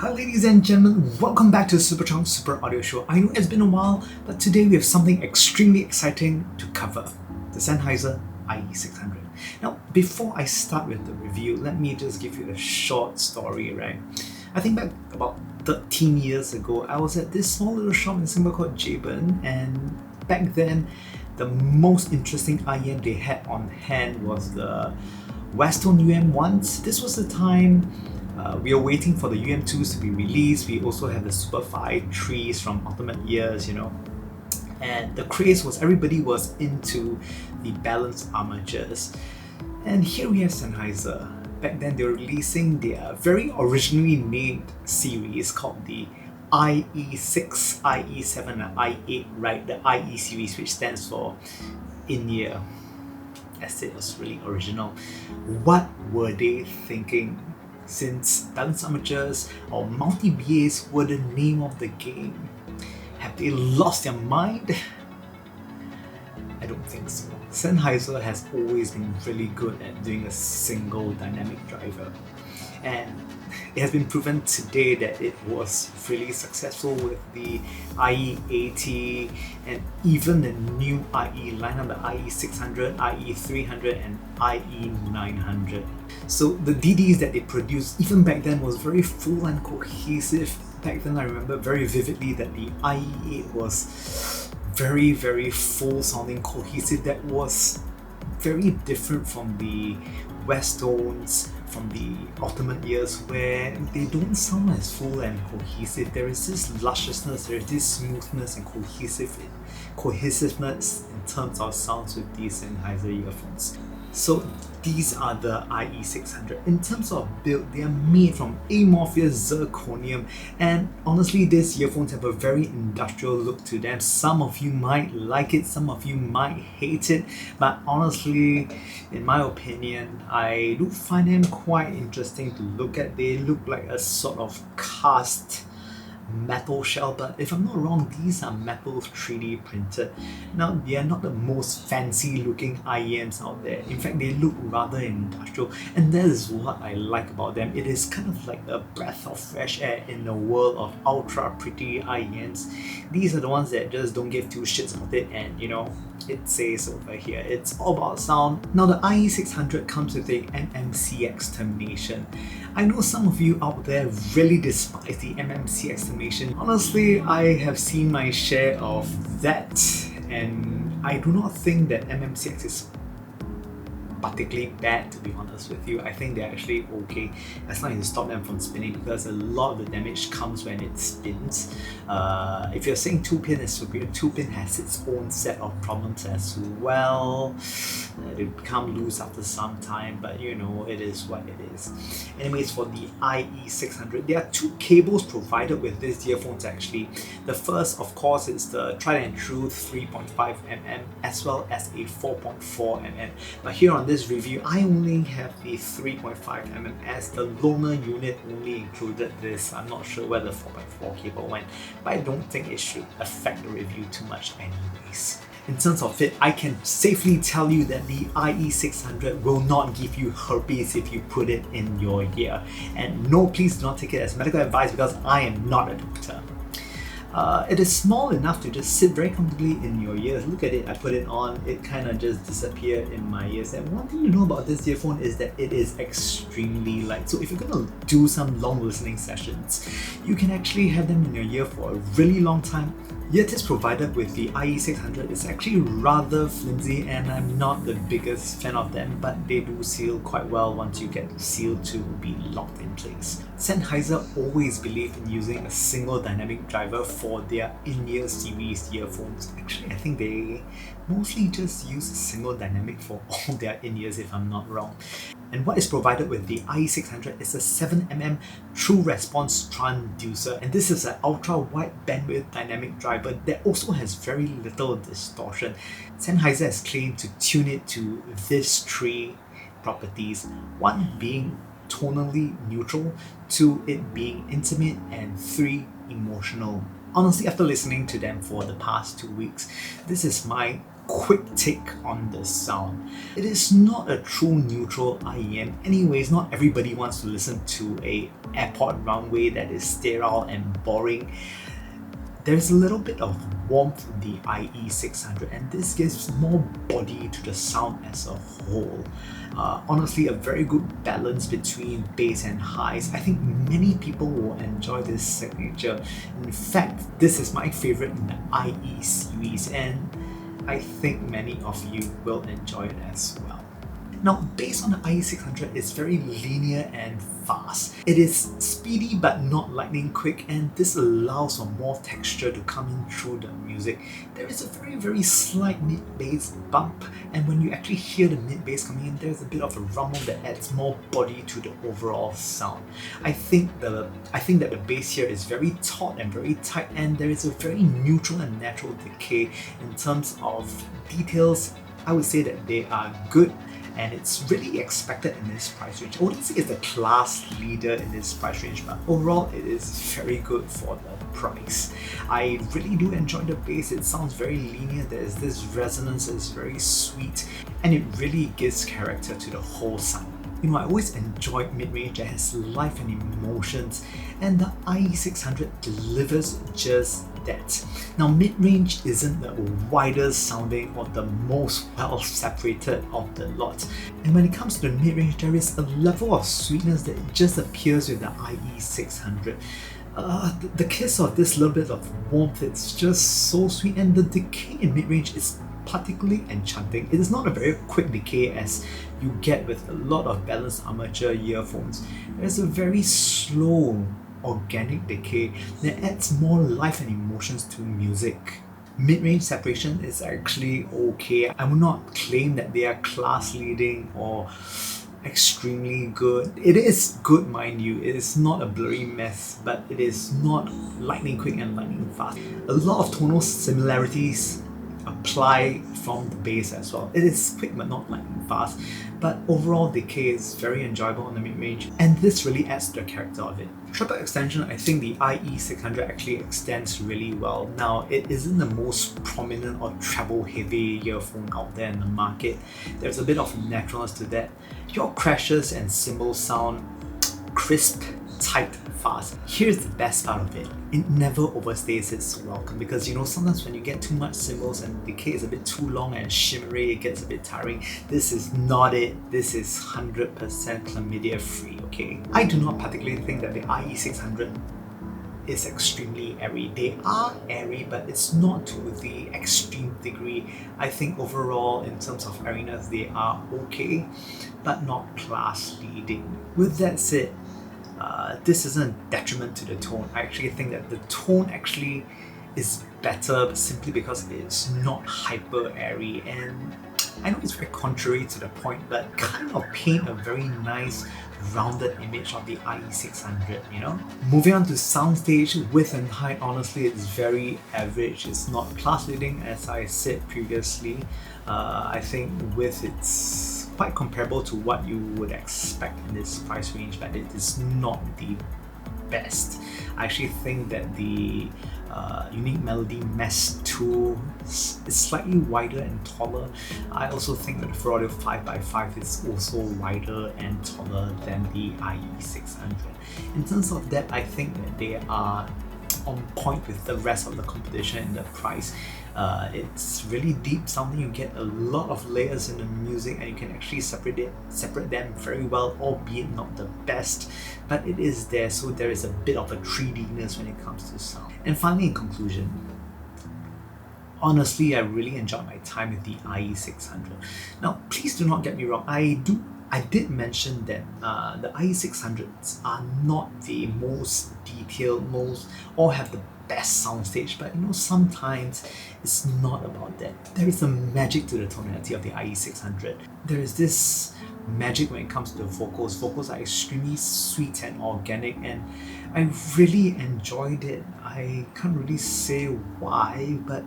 Hi ladies and gentlemen, welcome back to Super Chunk Super Audio Show. I know it's been a while, but today we have something extremely exciting to cover. The Senheisser IE600. Now, before I start with the review, let me just give you a short story, right? I think back about 13 years ago, I was at this small little shop in Singapore called Jabin, and back then, the most interesting IEM they had on hand was the Westone UM1s. This was the time we are waiting for the UM2s to be released. We also have the Super 5 3s from Ultimate Years, and the craze was everybody was into the balanced armatures. And here we have Senheisser. Back then they were releasing their very originally named series called the IE6, IE7 and IE8, right? The IE series, which stands for in-ear. As it was really original. What were they thinking? Since balanced armatures or multi-BAs were the name of the game. Have they lost their mind? I don't think so. Senheisser has always been really good at doing a single dynamic driver, and it has been proven today that it was really successful with the IE80 and even the new IE lineup, the IE600, IE300 and IE900. So the DDs that they produced even back then was very full and cohesive. Back then I remember very vividly that the IE8 was very, very full sounding, cohesive. That was very different from the Westones, from the Ultimate Years, where they don't sound as full and cohesive. There is this lusciousness, there is this smoothness and cohesiveness in terms of sounds with these Senheisser earphones. So these are the IE600. In terms of build, they are made from amorphous zirconium, and honestly these earphones have a very industrial look to them. Some of you might like it, some of you might hate it, but honestly, in my opinion, I do find them quite interesting to look at. They look like a sort of cast metal shell, but if I'm not wrong, these are metal 3D printed. Now, they are not the most fancy looking IEMs out there. In fact, they look rather industrial, and that is what I like about them. It is kind of like a breath of fresh air in the world of ultra pretty IEMs. These are the ones that just don't give two shits about it, and it says over here, it's all about sound. Now, the IE600 comes with a MMCX termination. I know some of you out there really despise the MMCX termination. Honestly, I have seen my share of that, and I do not think that MMCX is particularly bad, to be honest with you. I think they're actually okay as long as you stop them from spinning, because a lot of the damage comes when it spins. If you're saying 2-pin is superior, 2-pin has its own set of problems as well. They become loose after some time, but it is what it is. Anyways, for the IE600, there are two cables provided with these earphones actually. The first, of course, is the tried and true 3.5mm as well as a 4.4mm. But here on this review, I only have the 3.5mm as the loaner unit only included this. I'm not sure where the 4.4 cable went, but I don't think it should affect the review too much anyways. In terms of fit, I can safely tell you that the IE600 will not give you herpes if you put it in your ear. And no, please do not take it as medical advice, because I am not a doctor. It is small enough to just sit very comfortably in your ears. Look at it, I put it on, it kind of just disappeared in my ears. And one thing you know about this earphone is that it is extremely light. So if you're going to do some long listening sessions, you can actually have them in your ear for a really long time. Yet it's provided with the IE600 is actually rather flimsy, and I'm not the biggest fan of them, but they do seal quite well once you get the seal to be locked in place. Senheisser always believed in using a single dynamic driver for their in-ear series earphones. Actually, I think they mostly just use a single dynamic for all their in-ears, if I'm not wrong. And what is provided with the IE600 is a 7mm true response transducer, and this is an ultra wide bandwidth dynamic driver that also has very little distortion. Senheisser has claimed to tune it to these three properties: one being tonally neutral, 2 it being intimate, and 3 emotional. Honestly, after listening to them for the past 2 weeks, this is my quick take on the sound. It is not a true neutral IEM. Anyways, not everybody wants to listen to a airport runway that is sterile and boring. There's a little bit of warmth in the IE600, and this gives more body to the sound as a whole. Honestly, a very good balance between bass and highs. I think many people will enjoy this signature. In fact, this is my favorite in the IE series, and I think many of you will enjoy it as well. Now, based on the IE600, it's very linear and fast. It is speedy but not lightning quick, and this allows for more texture to come in through the music. There is a very slight mid-bass bump, and when you actually hear the mid-bass coming in, there's a bit of a rumble that adds more body to the overall sound. I think that the bass here is very taut and very tight, and there is a very neutral and natural decay. In terms of details, I would say that they are good, and it's really expected in this price range. I wouldn't say it's the class leader in this price range, but overall it is very good for the price. I really do enjoy the bass. It sounds very linear. There's this resonance that's very sweet, and it really gives character to the whole sound. You know, I always enjoyed mid-range that has life and emotions, and the IE600 delivers just that. Now, mid-range isn't the widest sounding or the most well separated of the lot, and when it comes to the mid-range, there is a level of sweetness that just appears with the IE600. The kiss of this little bit of warmth, it's just so sweet, and the decay in mid-range is particularly enchanting. It is not a very quick decay as you get with a lot of balanced armature earphones. There's a very slow, organic decay that adds more life and emotions to music. Mid-range separation is actually okay. I will not claim that they are class leading or extremely good. It is good, mind you. It is not a blurry mess, but it is not lightning quick and lightning fast. A lot of tonal similarities apply from the bass as well. It is quick but not lightning fast, but overall decay is very enjoyable on the mid-range, and this really adds to the character of it. Treble extension, I think the IE600 actually extends really well. Now, it isn't the most prominent or treble heavy earphone out there in the market. There's a bit of naturalness to that. Your crashes and cymbals sound crisp, tight, fast. Here's the best part of it. It never overstays its welcome, because you know, sometimes when you get too much cymbals and the decay is a bit too long and shimmery, it gets a bit tiring. This is not it. This is 100% chlamydia free, okay? I do not particularly think that the IE600 is extremely airy. They are airy, but it's not to the extreme degree. I think overall, in terms of airiness, they are okay, but not class leading. With that said, this isn't a detriment to the tone. I actually think that the tone actually is better simply because it's not hyper airy, and I know it's very contrary to the point, but kind of paint a very nice rounded image of the IE600, you know? Moving on to soundstage, width and height, honestly it's very average. It's not class leading, as I said previously. I think width, it's quite comparable to what you would expect in this price range, but it is not the best. I actually think that the Unique Melody Mesh 2 is slightly wider and taller. I also think that the Ford Audio 5x5 is also wider and taller than the IE600. In terms of that, I think that they are on point with the rest of the competition in the price. It's really deep sounding. You get a lot of layers in the music, and you can actually separate them very well, albeit not the best, but it is there, so there is a bit of a 3D-ness when it comes to sound. And finally, in conclusion, honestly, I really enjoyed my time with the IE600. Now, please do not get me wrong, I did mention that the IE600s are not the most detailed, or have the best soundstage, but you know, sometimes it's not about that. There is a magic to the tonality of the IE600. There is this magic when it comes to the vocals. Vocals are extremely sweet and organic, and I really enjoyed it. I can't really say why, but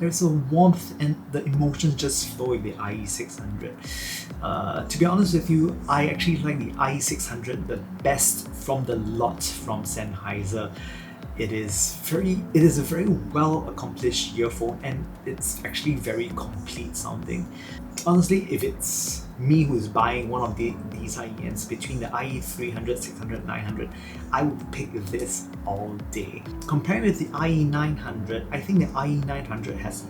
there's a warmth and the emotions just flow with the IE600. To be honest with you, I actually like the IE600 the best from the lot from Senheisser. It is a very well accomplished earphone, and it's actually very complete sounding. Honestly, if it's me who's buying one of these IENs between the IE300, 600, 900, I would pick this all day. Compared with the IE900, I think the IE900 has,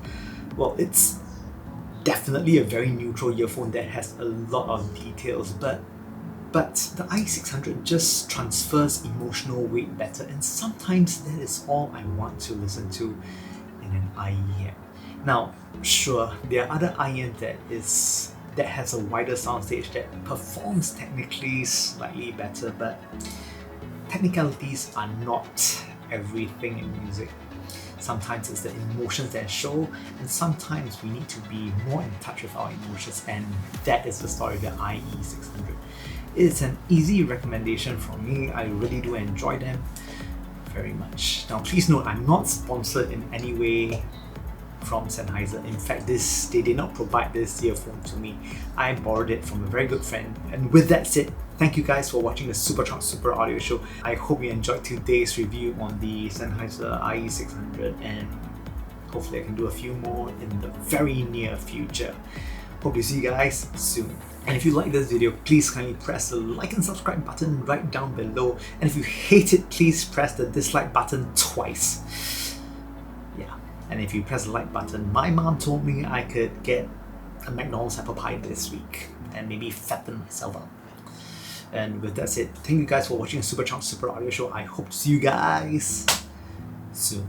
well, it's definitely a very neutral earphone that has a lot of details, but the IE600 just transfers emotional weight better, and sometimes that is all I want to listen to in an IEN. Now, sure, there are other IEN that has a wider soundstage that performs technically slightly better, but technicalities are not everything in music. Sometimes it's the emotions that show, and sometimes we need to be more in touch with our emotions, and that is the story of the IE600. It's an easy recommendation from me. I really do enjoy them very much. Now please note, I'm not sponsored in any way from Senheisser. In fact, they did not provide this earphone to me. I borrowed it from a very good friend. And with that said, thank you guys for watching the Supercharged Super Audio Show. I hope you enjoyed today's review on the Senheisser IE600, and hopefully I can do a few more in the very near future. Hope to see you guys soon. And if you like this video, please kindly press the like and subscribe button right down below. And if you hate it, please press the dislike button twice. Yeah. And if you press the like button, my mom told me I could get a McDonald's apple pie this week and maybe fatten myself up. And with that said, thank you guys for watching the Supercharged Super Audio Show. I hope to see you guys soon.